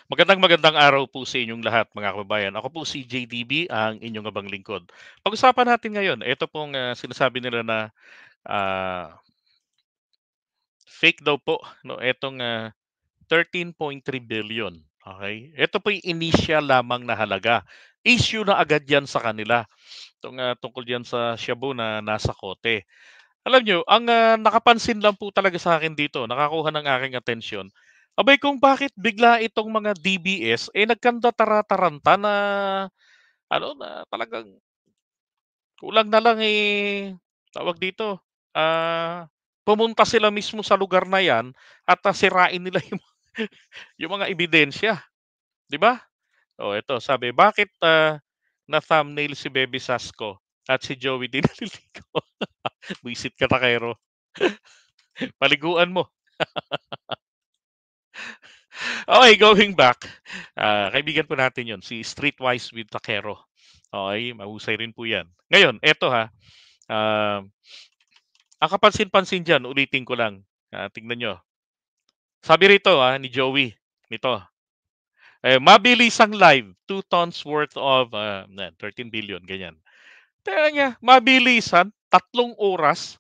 Magandang araw po sa inyong lahat mga kababayan. Ako po si JDB, ang inyong abang lingkod. Pag-usapan natin ngayon, ito pong sinasabi nila na ah, fake daw po, no? Itong 13.3 billion. Okay? Ito po yung initial lamang na halaga. Issue na agad yan sa kanila. Itong tungkol yan sa Shabu na nasa kote. Alam nyo, ang nakapansin lang po talaga sa akin dito, nakakuha ng aking atensyon, abay kung bakit bigla itong mga DBS nagkanda tara-taranta na ano na talagang kulang na lang tawag dito, pumunta sila mismo sa lugar na 'yan at sirain nila yung mga ebidensya, 'di ba? Oh, ito sabi, bakit na-thumbnail si Bebe Sasco at si Joey din naliligo? Buisit ka takero, paliguan mo. Okay, going back, kaibigan po natin 'yon, si Streetwise with Takero. Okay, mahusay rin po 'yan. Ngayon, eto ah, ang kapansin-pansin diyan, ulitin ko lang, tingnan niyo. Sabi rito, ni Joey, nito, "Mabilisang live, 2 tons worth of" 13 billion, ganyan. Tingnan niya, mabilisan, 3 oras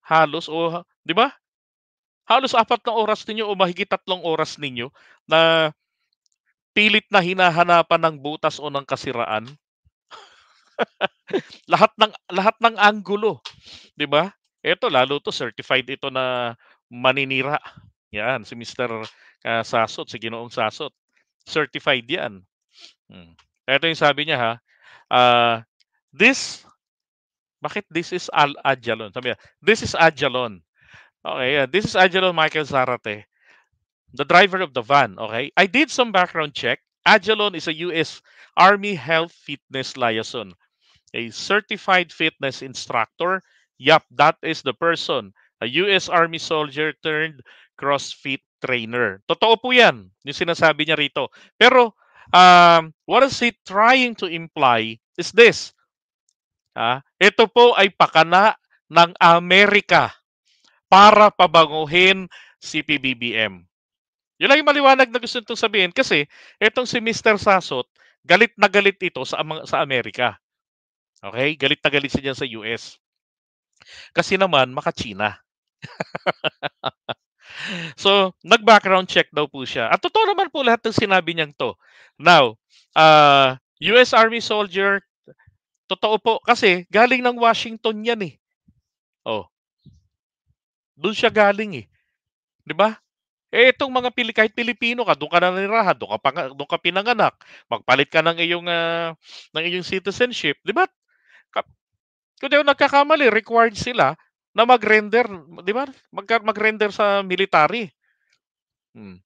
halos o 'di ba? Halos 4 na oras ninyo o mahigit 3 oras ninyo na pilit na hinahanapan ng butas o ng kasiraan, lahat ng anggulo, 'di ba? Eto lalo 'to certified ito na maninira. 'Yan si Mr. Sasot, si Ginoong Sasot. Certified 'yan. Hmm. Eto yung sabi niya ah, this bakit this is Ajalon? Sabi niya, "This is Ajalon." Okay, this is Ajalon Michael Zarate, the driver of the van, okay? I did some background check. Ajalon is a US Army Health Fitness Liaison, a certified fitness instructor. Yup, that is the person. A US Army soldier turned CrossFit trainer. Totoo po yan, yung sinasabi niya rito. Pero, what is he trying to imply is this. Ito po ay pakana ng Amerika para pabanguhin si PBBM. Yun lang yung maliwanag na gusto nitong sabihin kasi itong si Mr. Sasot, galit na galit ito sa Amerika. Okay? Galit na galit siya dyan sa US. Kasi naman, maka-China. So, nag-background check daw po siya. At totoo naman po lahat ng sinabi niyang to. Now, US Army soldier, totoo po kasi galing ng Washington yan eh. Oh, doon siya galing eh. 'Di ba? Itong mga kahit Pilipino ka, doon ka nanirahan, doon ka pinanganak, magpalit ka ng iyong citizenship, 'di ba? Kap Kung di ako nagkakamali, required sila na mag-render, 'di ba? Mag-render sa military. Hmm.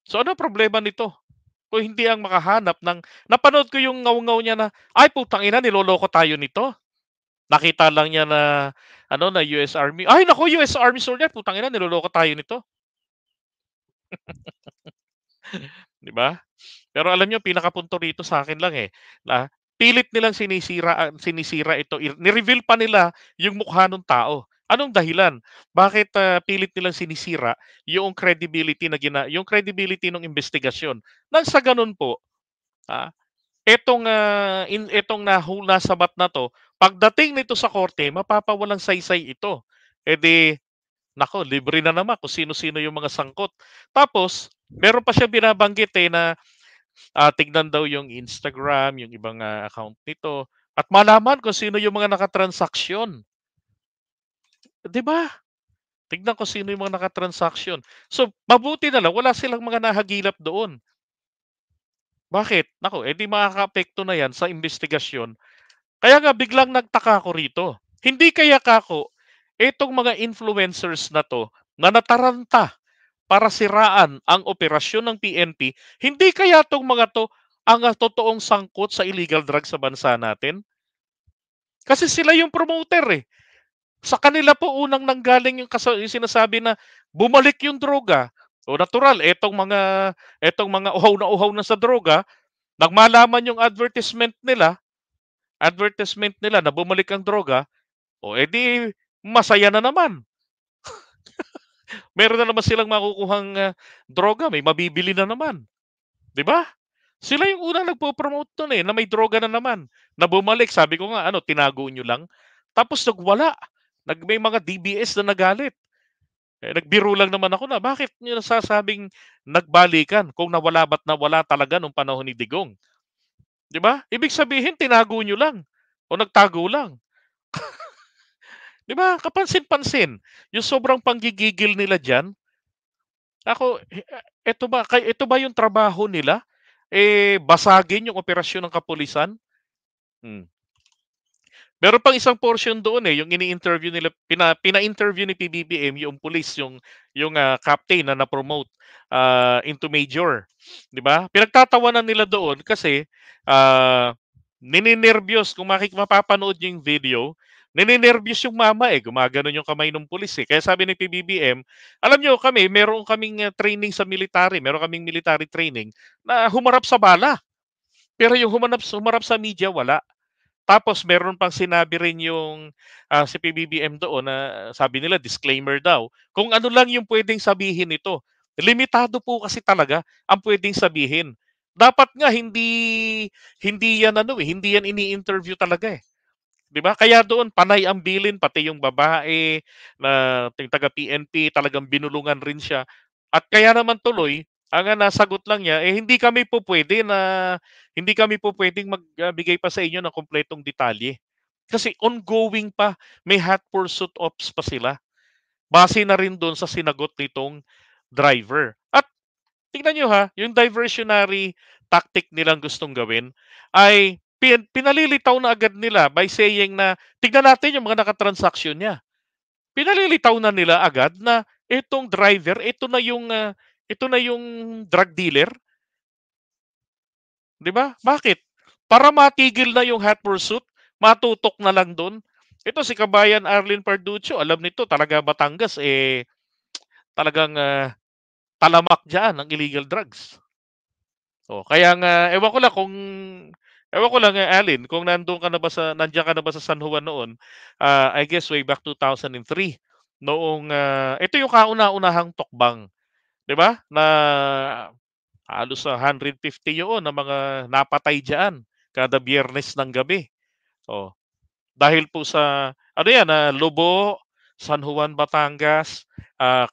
So ano problema nito? Kung hindi ang makahanap ng napanood ko yung ngaw-ngaw niya na, "Ay putang ina, niloloko tayo nito." Nakita lang niya na ano, na US Army. Ay naku, US Army soldier, putang ina, niloloko tayo nito, 'di ba? Pero alam niyo pinakapunto rito sa akin lang, na pilit nilang sinisira ito, ni-reveal pa nila yung mukha nung tao. Anong dahilan? Bakit, pilit nilang sinisira yung credibility ng investigasyon? Nang sa gano'n po, ah, itong nasabat na 'to, pagdating nito sa korte mapapawalang saysay ito. Eh, di naku, libre na naman kung sino-sino yung mga sangkot. Tapos meron pa siyang binabanggit, na tignan daw yung Instagram, yung ibang account nito at malaman kung sino yung mga nakatransaksyon, 'di ba? Tignan kung sino yung mga nakatransaksyon. So, mabuti na lang wala silang mga nahagilap doon. Bakit? Naku, di makakaapekto na 'yan sa investigasyon. Kaya nga biglang nagtaka ako rito. Hindi kaya kako itong mga influencers na 'to na nataranta para siraan ang operasyon ng PNP, hindi kaya 'tong mga 'to ang totoong sangkot sa illegal drugs sa bansa natin? Kasi sila yung promoter, eh. Sa kanila po unang nanggaling yung sinasabi na bumalik yung droga. O natural, etong mga uhaw na sa droga, nang malaman yung advertisement nila na bumalik ang droga, o edi masaya na naman. Meron na naman silang makukuhang droga, may mabibili na naman. 'di ba? Sila yung unang nagpo-promote nun, na may droga na naman, na bumalik. Sabi ko nga ano, tinago niyo lang? Tapos nagwala, may mga DBS na nagalit. Nagbiro lang naman ako na, bakit niyo nasasabing nagbalikan kung nawala ba't nawala talaga nung panahon ni Digong, 'di ba? Ibig sabihin tinago niyo lang o nagtago lang, 'di ba? Kapansin-pansin, yung sobrang panggigigil nila diyan. Eto ba yung trabaho nila? Basagin yung operasyon ng kapulisan? Hmm. Meron pang isang portion doon, yung ini-interview nila, pina-interview ni PBBM yung police, yung captain na na-promote, into major, 'di ba? Pinagtatawanan nila doon kasi, ah, nininerbiyos, kung mapapanood niyo yung video, nininerbiyos yung mama, gumaganon yung kamay ng pulis, eh. Kaya sabi ni PBBM, alam niyo kami, meron kaming, training sa military, meron kaming military training na humarap sa bala, pero yung humarap sa media, wala. Tapos meron pang sinabi rin yung, si PBBM doon, na sabi nila disclaimer daw, kung ano lang yung puwedeng sabihin nito. Limitado po kasi talaga ang puwedeng sabihin. Dapat nga hindi hindi yan ano, hindi yan ini-interview talaga, 'di ba? Kaya doon panay ang bilin, pati yung babae na yung taga-PNP, talagang binulungan rin siya. At kaya naman tuloy, ang nasagot lang niya, hindi kami po puwedeng magbigay pa sa inyo ng kumpletong detalye. Kasi ongoing pa, may hot pursuit ops pa sila. Base na rin do'n sa sinagot nitong driver. At tignan niyo ha, yung diversionary tactic nilang gustong gawin ay pinalilitaw na agad nila by saying na, "Tignan natin yung mga naka-transaction niya." Pinalilitaw na nila agad na itong driver, ito na yung drug dealer, 'di ba? Bakit? Para matigil na yung hot pursuit, matutok na lang dun. Ito si kabayan Arlene Parduccio, alam nito talaga Batangas, talagang, talamak diyan ng illegal drugs. Kaya nga ewan ko lang, Alin, kung nandiyan ka na ba sa San Juan noon, I guess way back 2003, noong, ito yung kauna-unahang tukbang, 'di ba, na halos, 150 yoon na mga napatay diyan kada Biyernes ng gabi. Oh, dahil po sa ano 'yan, Lobo, San Juan, Batangas,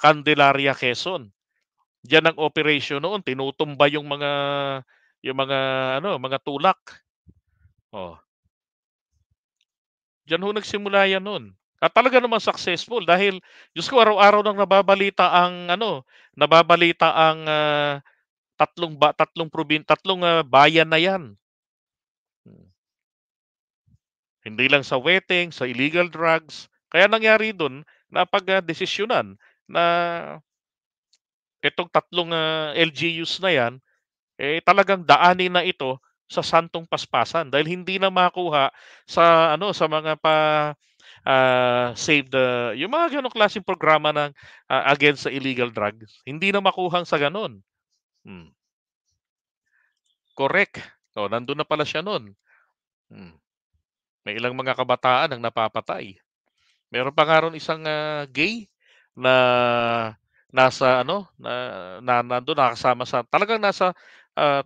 Candelaria, Quezon. Diyan ang operation noon, tinutumba yung mga mga tulak. Oh, diyan ho nagsimula 'yan no'n. At talaga namang successful dahil Diyos ko, araw-araw nang nababalita ang, tatlong bayan na 'yan. Hmm, Hindi lang sa weteng, sa illegal drugs. Kaya nangyari do'n, napagdesisyonan na itong tatlong, LGUs na 'yan, talagang daanin na ito sa santong paspasan dahil hindi na makuha sa mga Save the yung mga gano'ng klaseng programa ng, against sa illegal drugs, hindi na makuhang sa gano'n. Hmm, Correct. Nandun na pala siya nun. Hmm, May ilang mga kabataan ang napapatay. Meron pa nga ro'n isang, gay na nasa ano, nandun nakasama sa talagang nasa,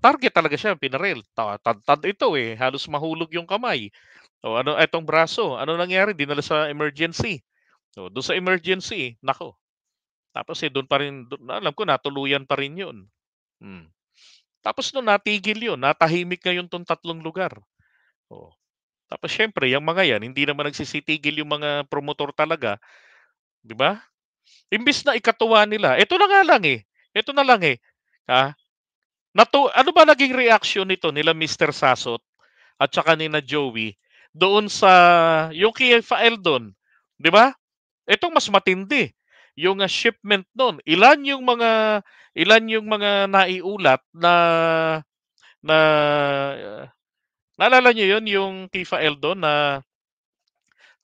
target talaga siya, pinaril. Tad-tad ito, halos mahulog yung kamay. Etong braso, ano nangyari, dinala sa emergency. Dun sa emergency, naku, tapos, dun pa rin, alam ko natuluyan pa rin yun. Hmm. Tapos nun natigil yun, natahimik ngayon 'tong tatlong lugar. Oo. Tapos siyempre yang mga yan hindi naman nagsisitigil yung mga promotor talaga, 'di ba? Imbes na ikatuwa nila, eto na lang, ah, ano ba naging reaksyon nila Mister Sasot at saka nina Joey doon sa yung kay Faeldon, 'di ba? Itong mas matindi, yung, shipment nun, ilan yung mga naiulat na naalala niyo yun, yung Tifa Eldon na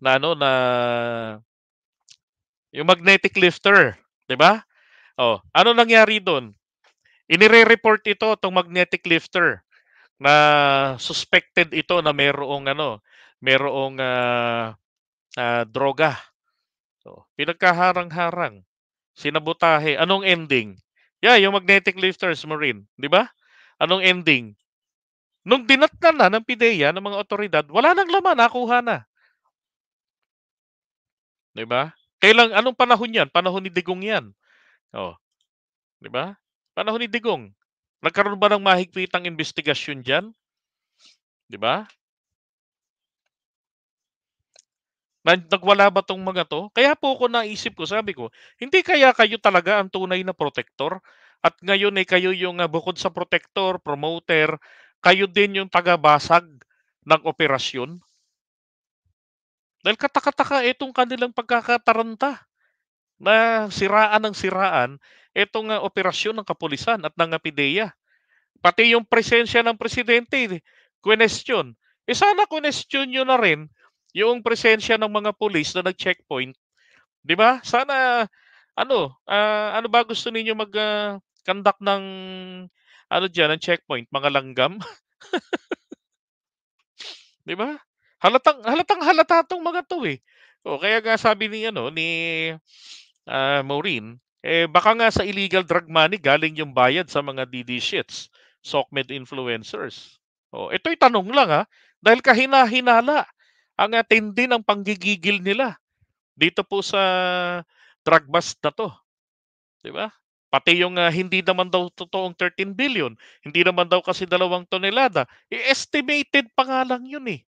ano, na yung magnetic lifter, 'di ba? Ano nangyari dun? Inire-report ito, 'tong magnetic lifter, na suspected ito na merong, droga. Pinagkaharang-harang, sinabotahe, anong ending? Yung magnetic lifters mo rin, 'di ba? Anong ending? Nung dinatnan na ng PIDEA, ng mga otoridad, wala ng laman, nakuha na. 'Di ba? Anong panahon 'yan? Panahon ni Digong 'yan. Oh, 'di ba? Panahon ni Digong. Nagkaroon ba ng mahigpitang investigasyon diyan, 'di ba? Nagwala ba 'tong mga 'to? Kaya po ko naisip ko, sabi ko, hindi kaya kayo talaga ang tunay na protector at ngayon ay kayo yung, bukod sa protector, promoter, kayo din yung tagabasag ng operasyon? Dahil kataka-taka itong kanilang pagkakataranta na siraan ng siraan itong, operasyon ng kapulisan at ng, PIDEA. Pati yung presensya ng presidente question. Sana question niyo na rin yung presensya ng mga pulis na nag-checkpoint, 'di ba? Sana ano ba gusto ninyo conduct ng diyan, ng checkpoint, mga langgam, 'di ba? Halatang-halata 'tong mga 'to, eh. Kaya nga sabi ni Maureen, baka nga sa illegal drug money galing yung bayad sa mga DD shits, SOCMED influencers. Ito'y tanong lang, dahil kahina-hinala ang, tindi ng panggigigil nila dito po sa drug bust na 'to, 'di ba? Pati yung, hindi naman daw totoong 13 billion, hindi naman daw kasi 2 tonelada, estimated pa nga lang yun, eh,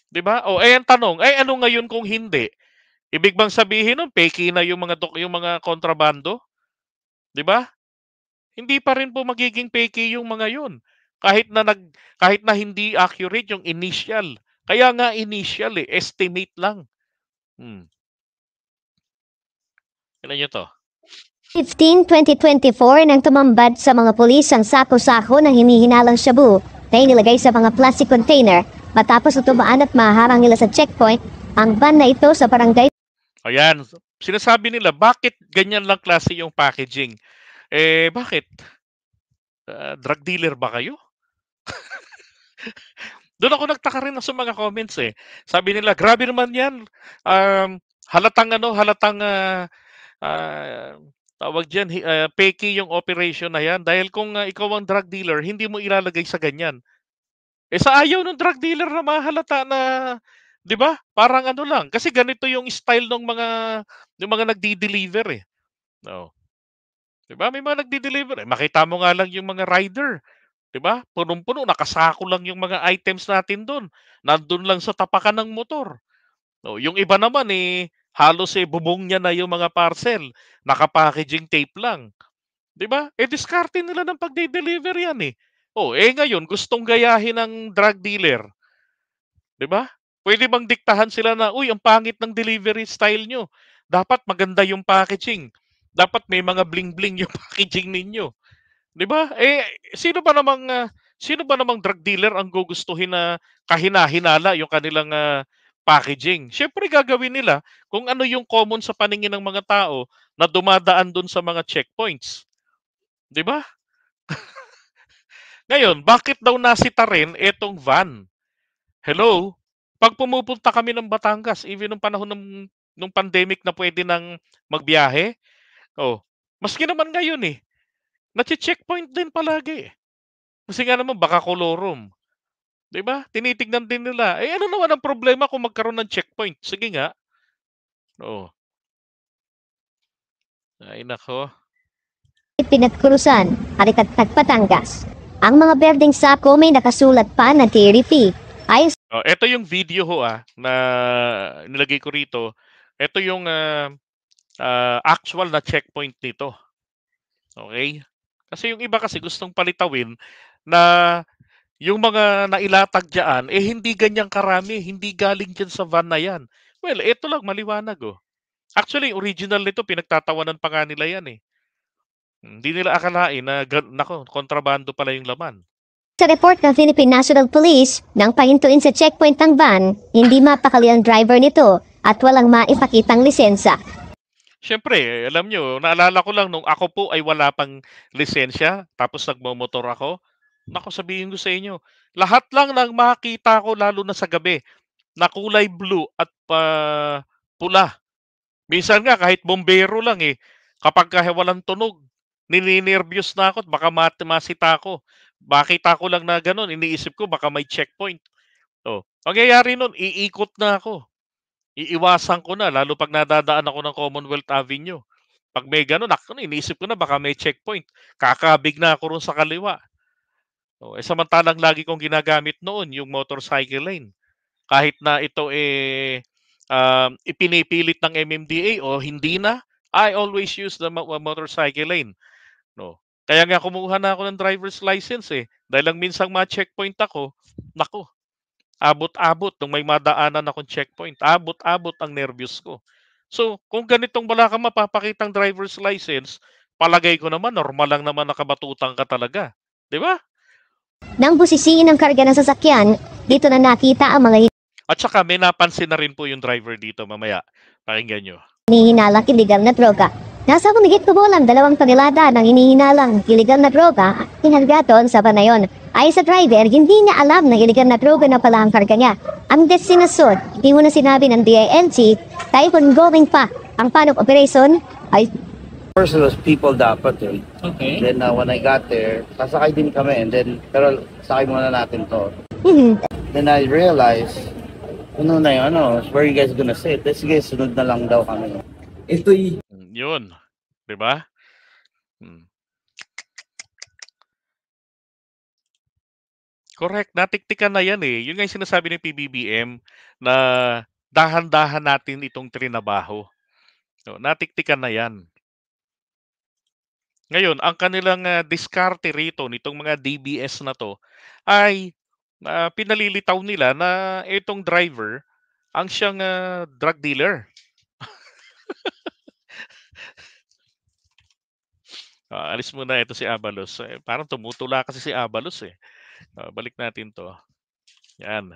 'di ba? Ang tanong, ano ngayon kung hindi? Ibig bang sabihin nun peke na yung mga kontrabando, 'di ba? Hindi pa rin po magiging peke yung mga yun. Kahit na hindi accurate yung initial. Kaya nga initial, estimate lang. Tingnan niyo 'to. 2024 nang tumambad sa mga pulis ang sako-sako ng hinihinalang shabu na inilagay sa mga plastic container matapos tumaan at maharang nila sa checkpoint ang van na ito sa barangay. Ayan, sinasabi nila, bakit ganyan lang klase yung packaging? Bakit? Drug dealer ba kayo? Doon ako nagtaka rin sa mga comments, eh. Sabi nila, grabe naman 'yan. Halatang ah, tawag diyan, peke yung operation na 'yan dahil kung, ikaw ang drug dealer, hindi mo ilalagay sa ganyan. Sa ayaw ng drug dealer na mahalata na, 'di ba? Parang ano lang, kasi ganito yung style ng mga nagde-deliver, eh. Oo. 'Di ba, may mga nagde-deliver, makita mo nga lang yung mga rider, 'di ba? Punong-puno, nakasako lang yung mga items natin do'n. Nandun lang sa tapakan ng motor. Yung iba naman, halos, bubong niya na yung mga parcel, naka-packaging tape lang, 'di ba? Diskarte nila ng pagde-deliver 'yan, eh. Ngayon gustong gayahin ng drug dealer, 'di ba? Puwede bang diktahan sila na, "Uy, ang pangit ng delivery style niyo. Dapat maganda yung packaging. Dapat may mga bling-bling yung packaging ninyo." 'Di ba? Sino ba namang drug dealer ang gugustuhin na kahina-hinala yung kanilang, packaging? Siyempre gagawin nila kung ano yung common sa paningin ng mga tao na dumadaan dun sa mga checkpoints, 'di ba? Ngayon, bakit daw nasita rin itong van? Hello? 'Pag pumupunta kami ng Batangas, even nung panahon nung pandemic na puwede nang magbiyahe, oh, maski naman ngayon, nache-checkpoint din palagi, eh. Kasi nga naman baka kolorom, 'di ba? Tinitignan din nila. Ano naman ang problema kung magkaroon ng checkpoint? Sige nga. Oo. Ay naku. Pinagkurusan, Arikatag, Patangas. Ang mga berdeng sako may nakasulat pa na TRP. Ayon Eto yung video ho, na nilagay ko rito. Eto yung, actual na checkpoint nito, okey? Kasi yung iba kasi gustong palitawin na yung mga nailatag diyaan, hindi ganyan karami, hindi galing diyan sa van na yan. Well, eto lang maliwanag, oh. Actually, original nito pinagtatawanan pa nga nila yan, eh. Hindi nila akalain na naku, kontrabando pala yung laman. sa report ng Philippine National Police, nang pahintuin sa checkpoint ng van, hindi mapakali ang driver nito at walang maipakitang lisensya. Siyempre, alam nyo, naalala ko lang nung ako po ay wala pang lisensya, tapos nagmomotor ako. Naku, sabihin ko sa inyo, lahat lang ng makita ko lalo na sa gabi, na kulay blue at pula. Minsan nga kahit bombero lang, kapagka walang tunog, nininerbiyos na ako at baka masita ako. Makita ko lang na gano'n, iniisip ko baka may checkpoint. Oh, pangyayari nun iikot na ako. Iiwasan ko na lalo 'pag nadadaan ako ng Commonwealth Avenue. 'Pag may gano'n iniisip ko na baka may checkpoint, kakabig na ako ro'n sa kaliwa. Oh, samantalang lagi kong ginagamit noon yung motorcycle lane. Kahit na ito, ipinipilit ng MMDA o hindi na, I always use the motorcycle lane, 'no. Kaya nga kumuha na ako ng driver's license, dahil lang minsang ma-checkpoint ako, naku, abot-abot nung may madaanan akong checkpoint, abot-abot ang nerbiyos ko. So, kung ganitong wala kang mapapakitang driver's license, palagay ko naman normal lang naman na kabatutan ka talaga, 'di ba? Nang busisiin ang karga ng sasakyan, dito na nakita ang mga At saka may napansin na rin po yung driver dito mamaya, pakinggan niyo. hinihinalang illegal na droga. Nasa humigit kumulang 2 tonelada ng hinihinalang illegal na droga inhargaton sa Banayon. Ay sa driver, hindi niya alam na illegal na droga na pala ang karga niya. Ang destinasyon, hindi mo na sinabi ng DILG, dahil ongoing pa ang plan of operation ay First it was people dapat eh. Okay. Then when I got there, sasakay din kami and then pero sakay muna natin to. Then I realized, ano na yun, where you guys gonna sit? Sige, sunod na lang daw kami. Ito'y Yun, 'di ba? Hmm. Correct, natiktikan na 'yan, Yun nga yung sinasabi ng PBBM na dahan-dahan natin itong trinabaho. So, natiktikan na 'yan. Ngayon, ang kanilang, diskarte rito nitong mga DBS na 'to ay, pinalilitaw nila na itong driver ang siyang, drug dealer. Alis muna ito si Abalos, parang tumutula kasi si Abalos, balik natin 'to, 'yan.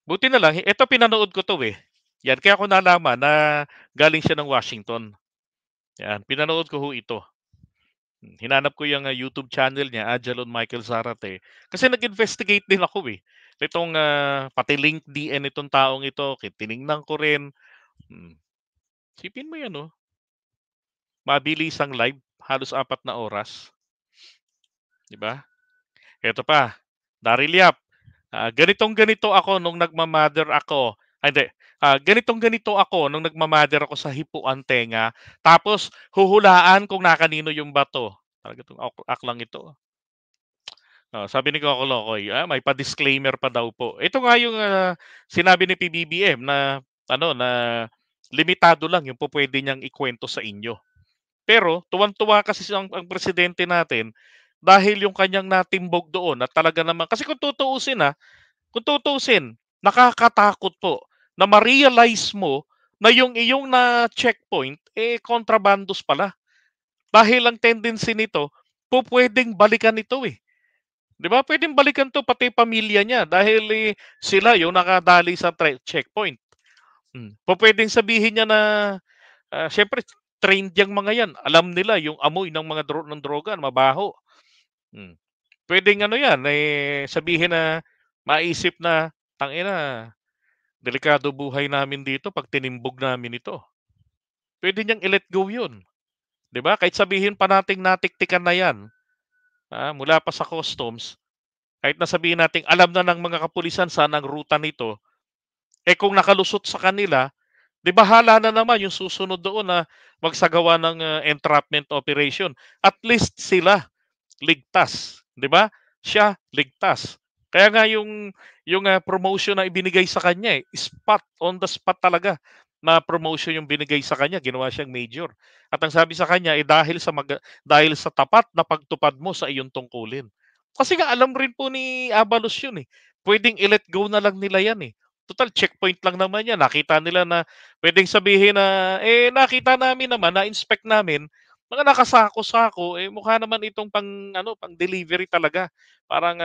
Buti na lang, ito pinanood ko 'to, 'Yan, kaya ko nalaman na galing siya ng Washington. 'Yan, pinanood ko ho ito. Hinanap ko yung, YouTube channel niya, Ajalon Michael Zarate. Kasi nag-investigate din ako, nitong, pati LinkedIn nitong taong ito, tiningnan ko rin. Hmm, isipin mo 'yan, mabilis ang live, halos 4 na oras, 'di ba? Eto pa, Daryl Yap, ganitong-ganito ako nung nagma-mother ako hindi, ganitong-ganito ako nung nagma-mother ako sa hipuan tenga, tapos huhulaan kung nakanino yung bato. Talaga 'tong aklang ito. Sabi ni Coco Locoy, may pa-disclaimer pa daw po. Ito nga yung, sinabi ni PBBM na ano, na limitado lang yung pupuwede niyang ikuwento sa inyo. Pero tuwang-tuwa kasi ang presidente natin dahil yung kanyang natimbog doon at talaga naman kasi kung tutuusin, nakakatakot po na ma-realize mo na yung iyong na-checkpoint, kontrabandos pala. Dahil ang tendency nito, pupuwedeng balikan ito, 'Di ba puwedeng balikan 'to pati pamilya niya dahil, sila yung nakadali sa checkpoint. Pupuwedeng sabihin niya na, siyempre trained yang mga 'yan, alam nila yung amoy ng mga ng droga mabaho. Hmm. Puwedeng ano 'yan, sabihin na maisip na, "Tangina, delikado buhay namin dito 'pag tinimbog namin ito." Puwede niyang i-let go 'yun, 'di ba? Kahit sabihin pa nating natiktikan na 'yan, mula pa sa customs, kahit na sabihin nating alam na ng mga kapulisan saan ang ruta nito, kung nakalusot sa kanila, 'di bahala na naman yung susunod doon na magsagawa ng, entrapment operation. At least sila ligtas, 'di ba? Siya ligtas. Kaya nga yung, promotion na ibinigay sa kanya, spot, on the spot talaga na promotion yung binigay sa kanya, ginawa siyang major. At ang sabi sa kanya, dahil sa tapat na pagtupad mo sa iyong tungkulin. Kasi nga alam rin po ni Abalos yun, puwedeng i-let go na lang nila yan, Total checkpoint lang naman yan, nakita nila na puwedeng sabihin na, nakita namin naman, na-inspect namin, mga nakasako-sako, mukha naman itong pang-ano, pang-delivery talaga. Parang,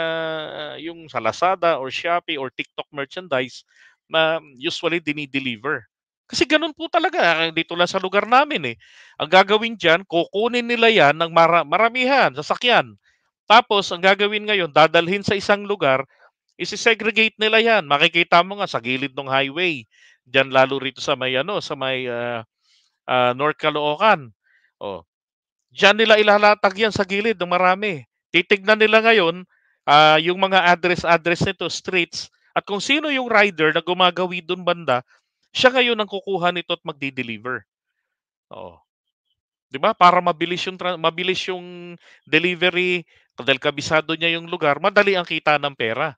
yung sa Lazada or Shopee or TikTok merchandise na usually dini-deliver. Kasi gano'n po talaga, dito lang sa lugar namin, Ang gagawin diyan, kukunin nila 'yan ng maramihan, sasakyan. Tapos ang gagawin ngayon, dadalhin sa isang lugar, ise-segregate nila 'yan. Makikita mo nga sa gilid ng highway, diyan lalo rito sa may ano, sa may, North Caloocan. Oh, Diyan nila ilalatag yan sa gilid ng marami. Titignan nila ngayon, yung mga address nito, streets, at kung sino yung rider na gumagawi dun banda, siya ngayon ang kukuha nito at magde-deliver. Oo. 'Di ba? Para mabilis yung delivery, dahil kabisado niya yung lugar, madali ang kita ng pera.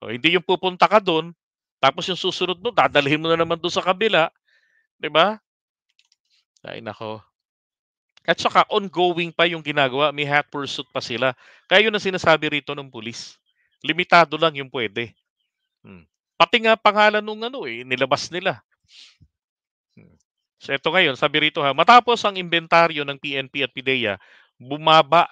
O hindi yung pupunta ka dun, tapos yung susunod mo dadalhin mo na naman dun sa kabila, 'di ba? Ay nako. At saka ongoing pa yung ginagawa, may hot pursuit pa sila. Kaya yun ang sinasabi rito ng pulis. Limitado lang yung pwede. Pati nga pangalan nung ano nilabas nila. So ito ngayon, sabi rito matapos ang inventaryo ng PNP at PIDEA, bumaba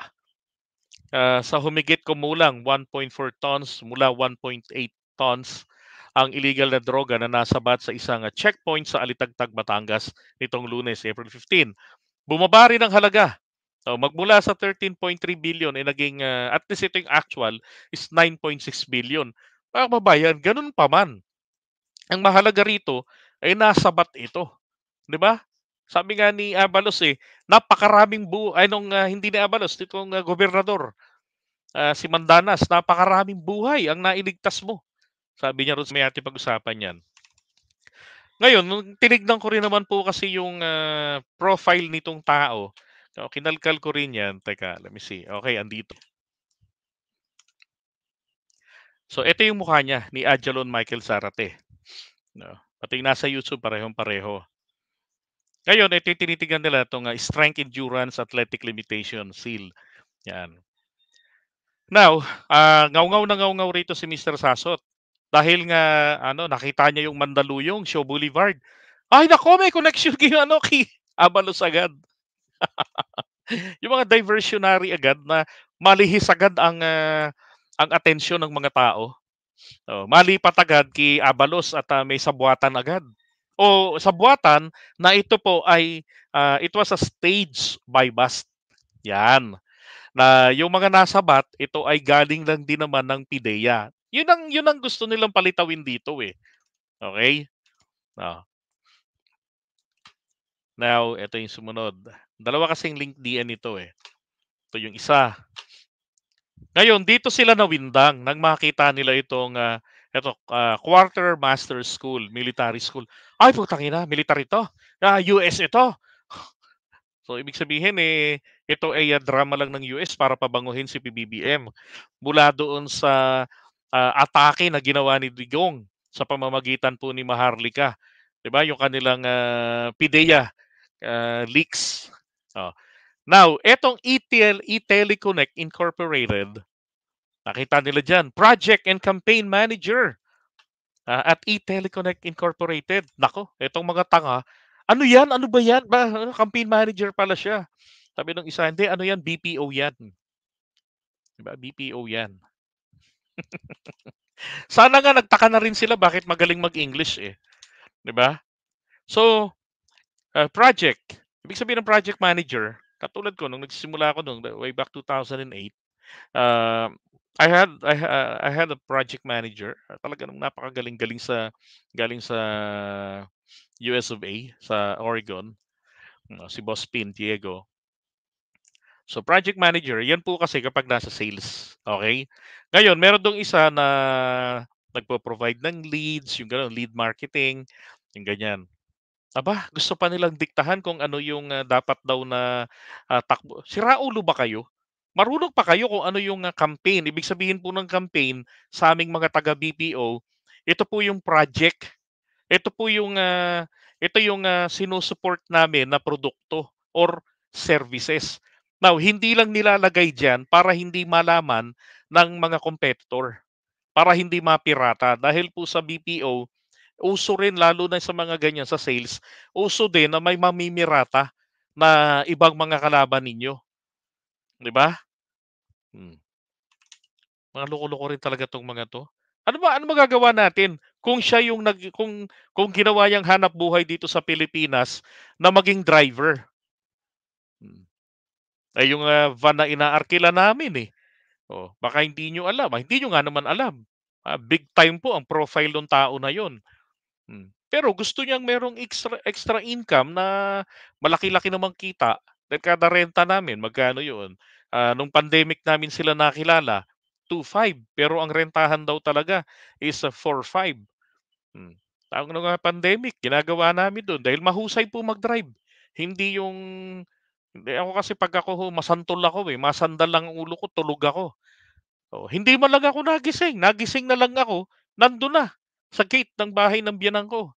sa humigit kumulang 1.4 tons mula 1.8 tons ang illegal na droga na nasabat sa isang checkpoint sa Alitagtag, Batangas nitong Lunes, April 15. Bumaba rin ang halaga. So, magmula sa 13.3 billion naging at least ito yung actual is 9.6 billion. Mga kababayan, ganun pa man. Ang mahalaga rito ay nasabat ito, 'di ba? Sabi nga ni Abalos napakaraming hindi ni Abalos, itong gobernador, si Mandanas, napakaraming buhay ang nailigtas mo. Sabi niya ron sa may ating pag-usapan yan. Ngayon, nung tinignan ko rin naman po kasi yung profile nitong tao, kinalkal ko rin yan. Teka, let me see. Okay, andito. So, ito yung mukha niya ni Ajalon Michael Zarate. No? Pati yung nasa YouTube, parehong-pareho. Ngayon, ito yung tinitignan nila, itong Strength Endurance Athletic Limitation, SEAL. Yan. Now, ngaw-ngaw na ngaw-ngaw rito si Mr. Sasot. Dahil nga nakita niya yung Mandaluyong, Show Boulevard. Ay nako, may connection kay Abalos agad. Yung mga diversionary agad na malihis agad ang atensyon ng mga tao. Malipat agad kay Abalos at may sabuatan agad. O sabuatan na ito po ay it was a stage by bust. Yan. Na yung mga nasabat, ito ay galing lang din naman ng PIDEA. Yun ang gusto nilang palitawin dito Okay? Now, ito yung sumunod. Dalawa kasing LinkedIn ito Ito yung isa. Ngayon, dito sila nawindang nang makita nila itong Quartermaster School, Military School. Ay, putang ina, military to. US ito. So, ibig sabihin ito ay drama lang ng US para pabanguhin si PBBM. Mula doon sa atake na ginawa ni Digong sa pamamagitan po ni Maharlika. 'Di ba? Yung kanilang PIDEA leaks. Now, etong eTeleconnect Incorporated, nakita nila dyan, Project and Campaign Manager at eTeleconnect Incorporated. Nako, etong mga tanga, ano yan? Ano ba yan? Campaign Manager pala siya. Sabi ng isa, hindi, ano yan? BPO yan. Diba? BPO yan. Sana nga nagtaka na rin sila bakit magaling mag-English 'Di ba? So, project. Ibig sabihin ng project manager, katulad ko nung nagsisimula ako nung way back 2008, I had a project manager. Talaga nung napakagaling-galing galing sa US of A sa Oregon, si Boss Pin Diego. So project manager, yan po kasi kapag nasa sales. Okay? Ngayon, meron dong isa na nagpo-provide ng leads, yung gano'n, lead marketing, yung ganyan. Aba, gusto pa nilang diktahan kung ano yung dapat daw na takbo. Sira ulo ba kayo? Marunong pa kayo kung ano yung campaign. Ibig sabihin po ng campaign sa aming mga taga BPO, ito po yung project. Ito po yung sinusupport namin na produkto or services. Now, hindi lang nilalagay diyan para hindi malaman ng mga competitor, para hindi mapirata dahil po sa BPO uso rin lalo na sa mga ganyan sa sales, uso din na may mamimirata na ibang mga kalaban ninyo, 'di ba? Hmm. Mga loko-loko rin talaga 'tong mga 'to. Ano magagawa natin kung siya yung kung ginawa niyang hanap buhay dito sa Pilipinas na maging driver? Hmm. Yung van na inaarkila namin baka hindi niyo alam, hindi niyo nga naman alam. Big time po ang profile nung tao na 'yon. Pero gusto niyang merong extra income na malaki-laki namang kita. Dahil kada renta namin magkano 'yun, nung pandemic namin sila nakilala, 2,500 pero ang rentahan daw talaga is, 4,500. Hmm. Nung, pandemic ginagawa namin do'n dahil mahusay po mag-drive. Hindi yung hindi ako kasi 'pag ako ho masantol ako, masandal lang ang ulo ko tulog ako. Oh, hindi man lang ako nagising na lang ako, nandun na, sa gate ng bahay ng biyenan ko.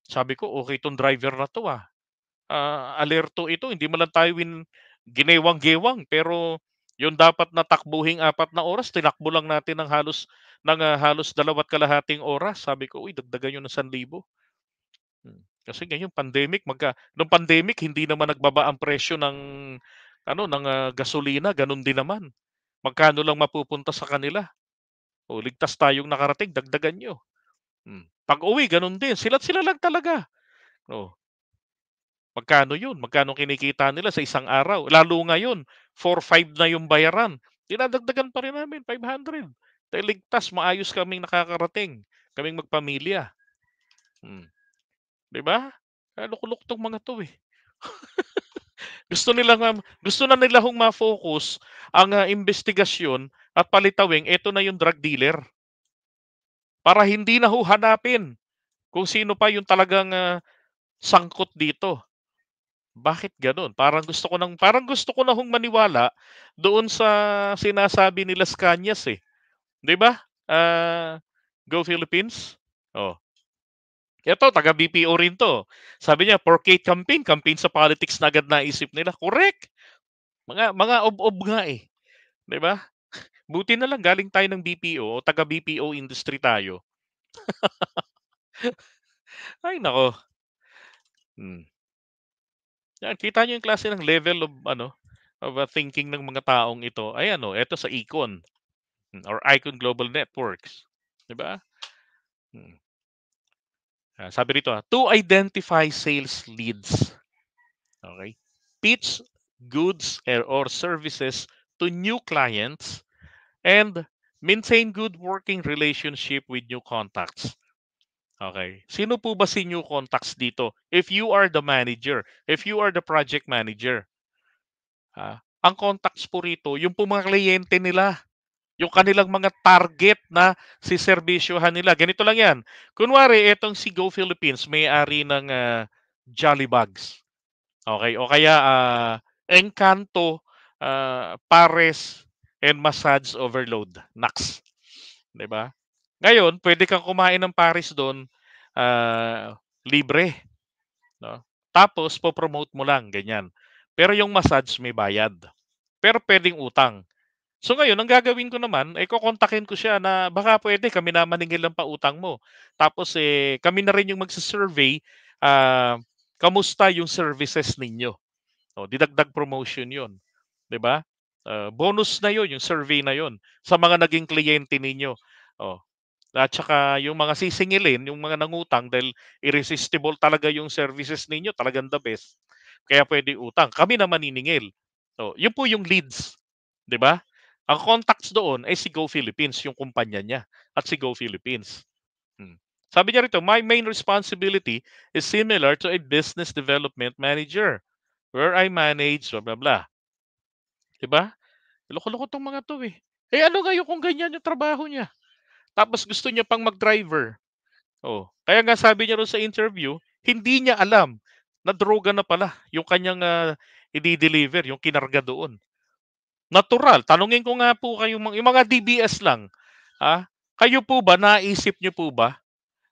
Sabi ko, "Okey 'tong driver na 'to, alerto ito, hindi man lang tayo ginewang-gewang pero yung dapat na takbuhing 4 na oras tinakbo lang natin ng halos 2.5 oras." Sabi ko, "Uy, dagdagan niyo ng 1,000." Kasi ngayon pandemic nung pandemic hindi naman nagbaba ang presyo ng gasolina, gano'n din naman. Magkano lang mapupunta sa kanila, o ligtas tayong nakarating dagdagan niyo. Pag-uwi gano'n din, sila't sila lang talaga. Oh, magkano 'yun, magkano kinikita nila sa isang araw, lalo ngayon 4,500 na yung bayaran, dinadagdagan pa rin namin 500. Dahil ligtas, maayos kaming nakakarating, kaming magpamilya. 'Di ba? Loko-loko 'tong mga 'to, eh. Gusto na nila hong ma-focus ang, imbestigasyon at palitawing eto na yung drug dealer, para hindi na ho hanapin kung sino pa yung talagang, sangkot dito. Bakit gano'n? Parang gusto ko na hong maniwala doon sa sinasabi nila Scanias, eh. 'Di ba? Go Philippines? Oh, eto taga BPO rin 'to. Sabi niya, "Porke campaign sa politics na agad naisip nila." Correct! Mga ob-ob nga, eh, 'di ba? Buti na lang galing tayo ng BPO o taga BPO industry tayo. Ay naku, hmm. Yan kita niyo yung klase ng level of thinking ng mga taong ito. Ayan eto sa Econ, or Icon Global Networks, 'di ba? Hmm, sabi rito, to identify sales leads, okay? Pitch goods or services to new clients and maintain good working relationship with new contacts. Okay. Sino po ba si new contacts dito? If you are the manager, if you are the project manager, ang contacts po rito, yung po mga kliyente nila, yung kanilang mga target na siserbisyohan nila. Ganito lang yan. Kunwari, etong si Go Philippines, may-ari ng Jollybags. Okay. O kaya Encanto, Pares, and Massage Overload. Nax. 'Di ba? Ngayon, pwede kang kumain ng Paris do'n, libre, 'no? Tapos po-promote mo lang, ganyan. Pero yung massage may bayad, pero puwedeng utang. So ngayon ang gagawin ko naman, kokontakin ko siya na baka puwede kami na maningil ng pautang mo. Tapos, kami na rin yung magsu-survey, kamusta yung services ninyo. O didagdag promotion 'yun, 'di ba? Bonus na 'yun, yung survey na 'yun sa mga naging kliyente ninyo. Oh. At saka yung mga sisingilin, yung mga nangutang dahil irresistible talaga yung services ninyo, talagang the best. Kaya pwede utang, kami na maniningil. So, yun po yung leads, 'di ba? Ang contacts doon ay si Go Philippines, yung kumpanya niya, at si Go Philippines. Sabi niya rito, "My main responsibility is similar to a business development manager where I manage blah blah blah." 'Di ba? Loko-loko 'tong mga 'to, eh. Ano ngayon kung ganyan yung trabaho niya? Tapos gusto niya pang mag-driver. Oh, kaya nga sabi niya ro'n sa interview, hindi niya alam na droga na pala yung kanyang, ide-deliver, yung kinarga doon. Natural, tanungin ko nga po kayo yung mga DBS lang, kayo po ba, naisip niyo po ba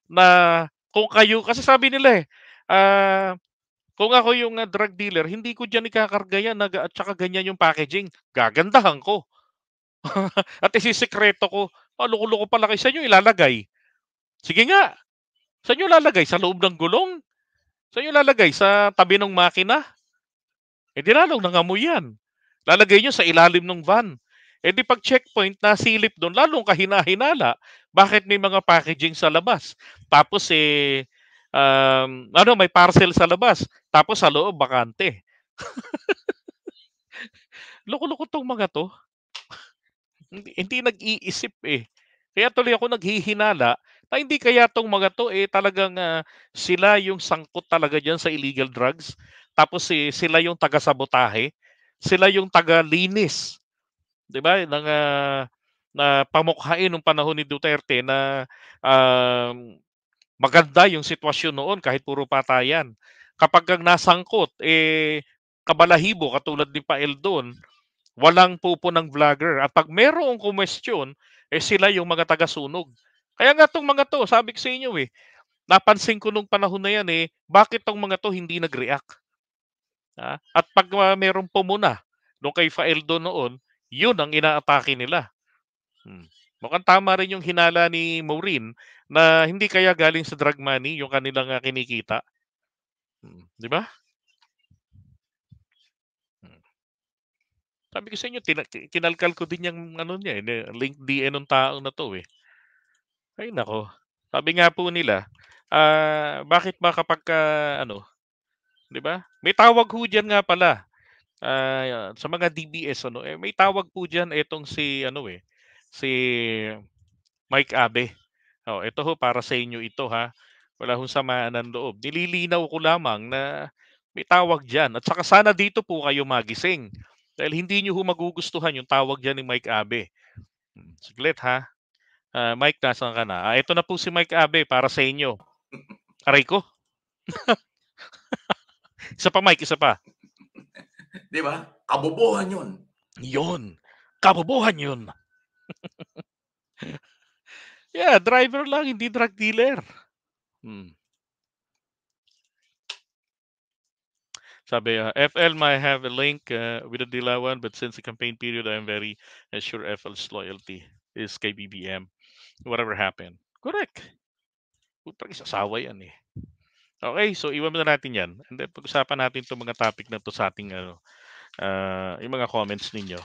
na kung kayo kasi sabi nila, kung ako yung, drug dealer hindi ko diyan ikakarga yan at saka ganyan yung packaging, gagandahan ko at isisikreto ko. Loko-loko pala kayo, saan niyo ilalagay? Sige nga, saan niyo ilalagay, sa loob ng gulong? Saan niyo ilalagay, sa tabi ng makina? Di lalong nangamoy yan. Lalagay niyo sa ilalim ng van. Di 'pag checkpoint nasilip dun lalong kahina-hinala. Bakit may mga packaging sa labas? Tapos, may parcel sa labas, tapos sa loob bakante. Loko-loko 'tong mga 'to. Hindi nag-iisip, eh. Kaya tuloy ako naghihinala na hindi kaya 'tong mga 'to, talagang, sila yung sangkot talaga diyan sa illegal drugs. tapos sila yung taga-sabotahe, sila yung taga-linis, 'di ba, na pamukhain nung panahon ni Duterte na, maganda yung sitwasyon noon kahit puro patayan. Kapag ang nasangkot, kabalahibo katulad ni Pa Eldon, walang pupunang vlogger at 'pag merong kumwestiyon, sila yung mga taga-sunog. Kaya nga 'tong mga 'to, sabi ko sa inyo, napansin ko nung panahon na 'yan, bakit 'tong mga 'to hindi nag-react, at 'pag, merong pumuna nung kay Pa Eldon noon, yun ang inaatake nila. Mukhang tama rin yung hinala ni Maureen na hindi kaya galing sa drug money yung kanilang, kinikita. 'Di ba? Hmm. Sabi ko sa inyo kinalkal ko din yung ano niya, LinkedIn nung tao na 'to, eh. Ay naku, sabi nga po nila, bakit ba kapagka ano, 'di ba? May tawag ho diyan nga pala, sa mga DBS ano, may tawag po diyan etong si ano, si Mike Abe. Oh, ito ho para sa inyo ito, ha. Wala hong samaan ng loob. Nililinaw ko lamang na may tawag diyan at saka sana dito po kayo magising. Dahil hindi niyo ho magugustuhan yung tawag diyan ni Mike Abe. Saglit, ha. Mike, nasaan ka na? Ito na po si Mike Abe para sa inyo. Aray ko. Isa pa, Mike, isa pa. 'Di ba? Kabobohan 'yun. Yun. Kabobohan yun. Yeah, driver lang, hindi drug dealer. Sabi, FL might have a link with the Dilawan, but since the campaign period, I'm very sure FL's loyalty is kay BBM. Whatever happened. Correct. Putang isasawa yan, eh. Okay, so iwan muna natin yan. And then pag-usapan natin itong mga topic na to sa ating yung mga comments ninyo.